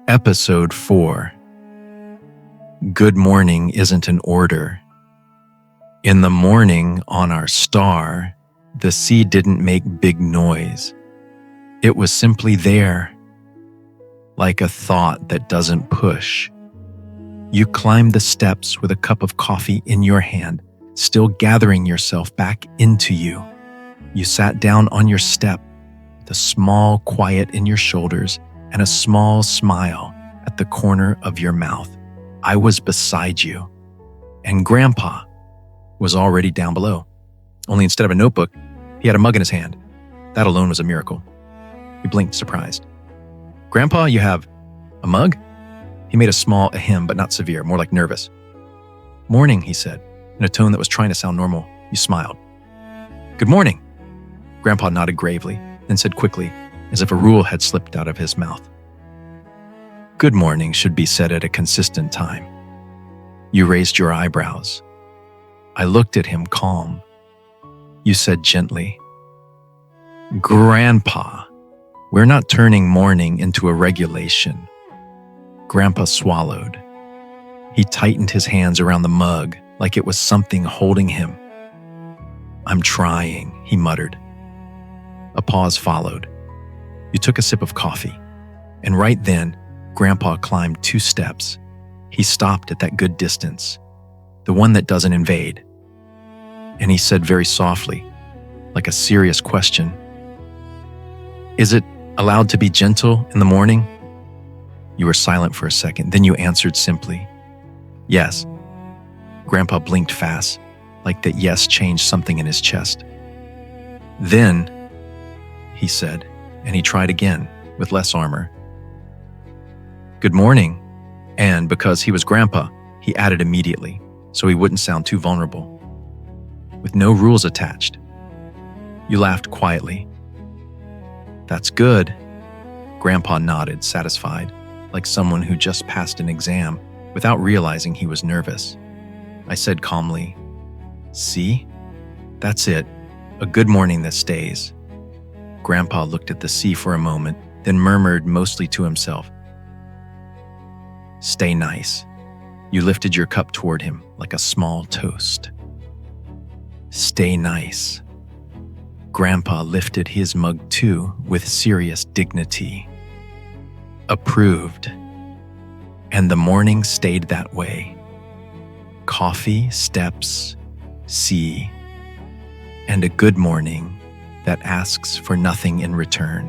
Episode 4. Good morning isn't an order. In the morning on our star, the sea didn't make big noise. It was simply there, like a thought that doesn't push. You climbed the steps with a cup of coffee in your hand, still gathering yourself back into you. You sat down on your step, the small quiet in your shoulders and a small smile at the corner of your mouth. I was beside you, and Grandpa was already down below. Only instead of a notebook, he had a mug in his hand. That alone was a miracle. He blinked, surprised. Grandpa, you have a mug? He made a small ahem, but not severe, more like nervous. Morning, he said, in a tone that was trying to sound normal. You smiled. Good morning. Grandpa nodded gravely, then said quickly, as if a rule had slipped out of his mouth. Good morning should be said at a consistent time. You raised your eyebrows. I looked at him calm. You said gently, Grandpa, we're not turning morning into a regulation. Grandpa swallowed. He tightened his hands around the mug like it was something holding him. I'm trying, he muttered. A pause followed. You took a sip of coffee, and right then, Grandpa climbed 2 steps. He stopped at that good distance, the one that doesn't invade. And he said very softly, like a serious question, Is it allowed to be gentle in the morning? You were silent for a second, then you answered simply, Yes. Grandpa blinked fast, like that yes changed something in his chest. Then, he said, and he tried again, with less armor. Good morning. And because he was Grandpa, he added immediately, so he wouldn't sound too vulnerable. With no rules attached. You laughed quietly. That's good. Grandpa nodded, satisfied, like someone who just passed an exam without realizing he was nervous. I said calmly, See? That's it. A good morning that stays. Grandpa looked at the sea for a moment, then murmured mostly to himself, Stay nice. You lifted your cup toward him like a small toast. Stay nice. Grandpa lifted his mug too with serious dignity. Approved. And the morning stayed that way. Coffee, steps, sea, and a good morning that asks for nothing in return.